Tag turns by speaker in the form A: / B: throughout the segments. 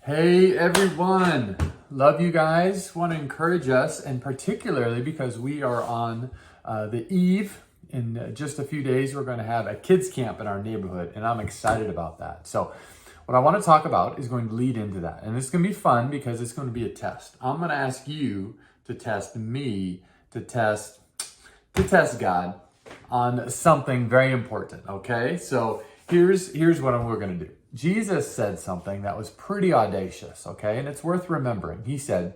A: Hey everyone, love you guys. Want to encourage us, and particularly because we are on the eve. In just a few days, we're going to have a kids camp in our neighborhood, and I'm excited about that. So, what I want to talk about is going to lead into that, and it's going to be fun because it's going to be a test. I'm going to ask you to test me, to test God on something very important. Okay, so here's what we're going to do. Jesus said something that was pretty audacious, okay? And it's worth remembering. He said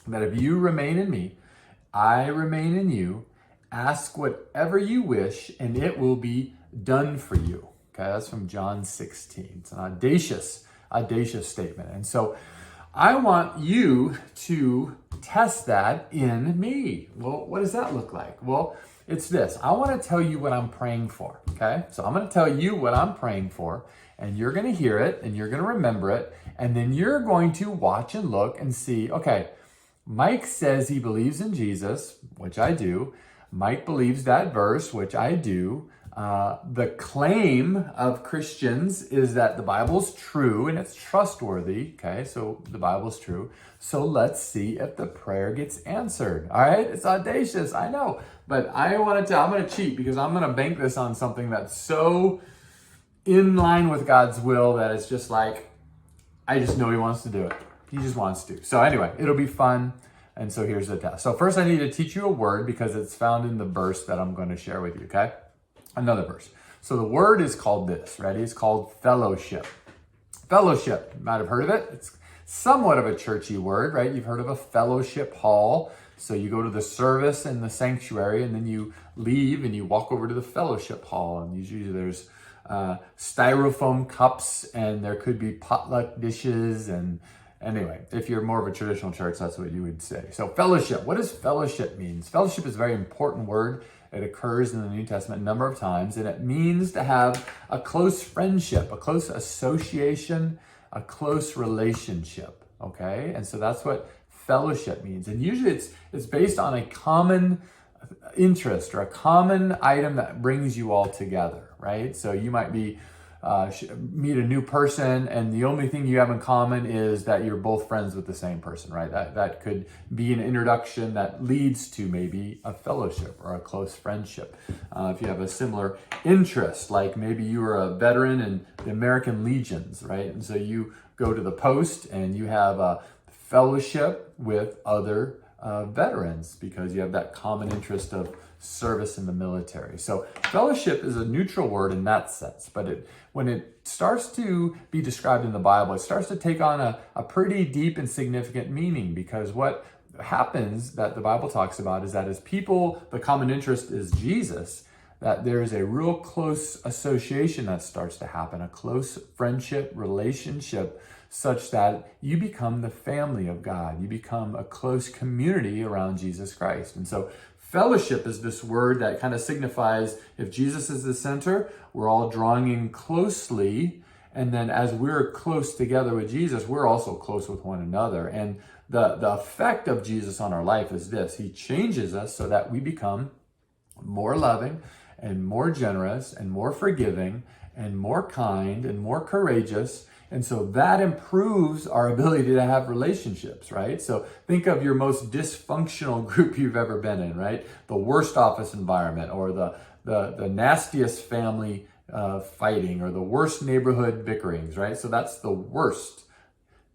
A: that if you remain in me, I remain in you, ask whatever you wish, and it will be done for you. Okay, that's from John 16. It's an audacious statement. And so I want you to test that in me. Well, what does that look like? Well, it's this. I want to tell you what I'm praying for, okay? So I'm going to tell you what I'm praying for, and you're going to hear it, and you're going to remember it, and then you're going to watch and look and see, okay, Mike says he believes in Jesus, which I do. Mike believes that verse, which I do. The claim of Christians is that the Bible's true and it's trustworthy. Okay, so the Bible's true. So let's see if the prayer gets answered. All right, it's audacious, I know, but I'm going to cheat because I'm going to bank this on something that's so in line with God's will that it's just like, I just know he wants to do it. He just wants to. So anyway, it'll be fun. And so here's the test. So first I need to teach you a word because it's found in the verse that I'm going to share with you, okay? Another verse. So the word is called this, ready? It's called fellowship. Fellowship, you might have heard of it. It's somewhat of a churchy word, right? You've heard of a fellowship hall. So you go to the service in the sanctuary and then you leave and you walk over to the fellowship hall. And usually there's styrofoam cups and there could be potluck dishes. And anyway, if you're more of a traditional church, that's what you would say. So fellowship, what does fellowship mean? Fellowship is a very important word. It occurs in the New Testament a number of times, and it means to have a close friendship, a close association, a close relationship, okay? And so that's what fellowship means. And usually it's based on a common interest or a common item that brings you all together, right? So you might be meet a new person and the only thing you have in common is that you're both friends with the same person, right? That could be an introduction that leads to maybe a fellowship or a close friendship. If you have a similar interest, like maybe you are a veteran in the American Legions, right? And so you go to the post and you have a fellowship with other veterans because you have that common interest of service in the military. So fellowship is a neutral word in that sense, but when it starts to be described in the Bible, it starts to take on a pretty deep and significant meaning, because what happens that the Bible talks about is that as people, the common interest is Jesus, that there is a real close association that starts to happen, a close friendship, relationship, such that you become the family of God. You become a close community around Jesus Christ. And so fellowship is this word that kind of signifies if Jesus is the center, we're all drawing in closely. And then as we're close together with Jesus, we're also close with one another. And the effect of Jesus on our life is this. He changes us so that we become more loving and more generous and more forgiving and more kind and more courageous. And so that improves our ability to have relationships, right? So think of your most dysfunctional group you've ever been in, right? The worst office environment, or the nastiest family fighting, or the worst neighborhood bickerings, right? So that's the worst.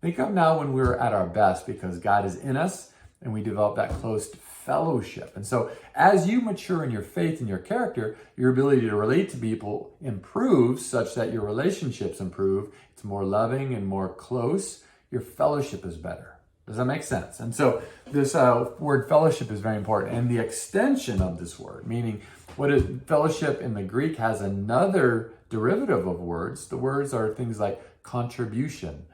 A: Think of now when we're at our best because God is in us and we develop that close fellowship. And so as you mature in your faith and your character, your ability to relate to people improves such that your relationships improve. It's more loving and more close. Your fellowship is better. Does that make sense? And so this word fellowship is very important. And the extension of this word, meaning what is fellowship in the Greek, has another derivative of words. The words are things like contribution,